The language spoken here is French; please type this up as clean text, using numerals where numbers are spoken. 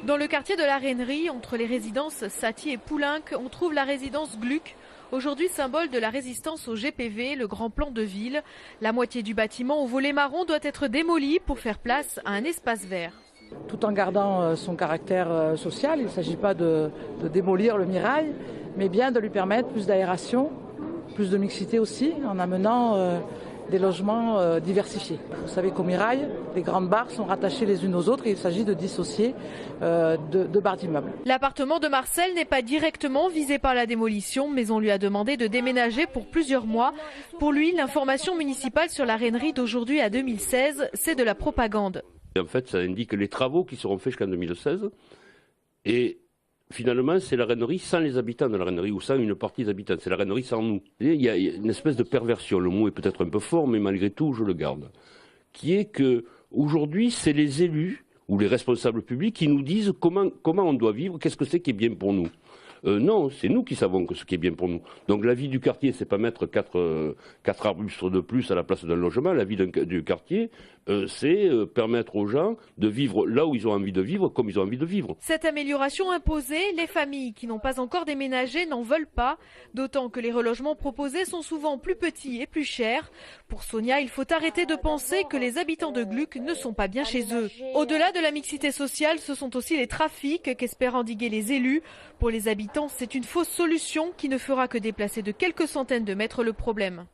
Dans le quartier de la Rainerie, entre les résidences Saty et Poulenc, on trouve la résidence Gluck, aujourd'hui symbole de la résistance au GPV, le grand plan de ville. La moitié du bâtiment au volet marron doit être démolie pour faire place à un espace vert. Tout en gardant son caractère social, il ne s'agit pas de démolir le Mirail, mais bien de lui permettre plus d'aération, plus de mixité aussi, en amenant des logements diversifiés. Vous savez qu'au Mirail, les grandes barres sont rattachées les unes aux autres et il s'agit de dissocier deux barres d'immeubles. L'appartement de Marcel n'est pas directement visé par la démolition, mais on lui a demandé de déménager pour plusieurs mois. Pour lui, l'information municipale sur la Rainerie d'aujourd'hui à 2016, c'est de la propagande. En fait, ça indique les travaux qui seront faits jusqu'en 2016 et finalement, c'est la Rainerie sans les habitants de la Rainerie ou sans une partie des habitants. C'est la Rainerie sans nous. Il y a une espèce de perversion, le mot est peut-être un peu fort, mais malgré tout, je le garde, qui est que aujourd'hui, c'est les élus ou les responsables publics qui nous disent comment on doit vivre, qu'est-ce que c'est qui est bien pour nous. Non, c'est nous qui savons ce qui est bien pour nous. Donc la vie du quartier, c'est pas mettre quatre arbustes de plus à la place d'un logement. La vie du quartier, c'est permettre aux gens de vivre là où ils ont envie de vivre, comme ils ont envie de vivre. Cette amélioration imposée, les familles qui n'ont pas encore déménagé n'en veulent pas, d'autant que les relogements proposés sont souvent plus petits et plus chers. Pour Sonia, il faut arrêter de penser que les habitants de Gluck ne sont pas bien chez eux. Au-delà de la mixité sociale, ce sont aussi les trafics qu'espèrent endiguer les élus. Pour les habitants, c'est une fausse solution qui ne fera que déplacer de quelques centaines de mètres le problème.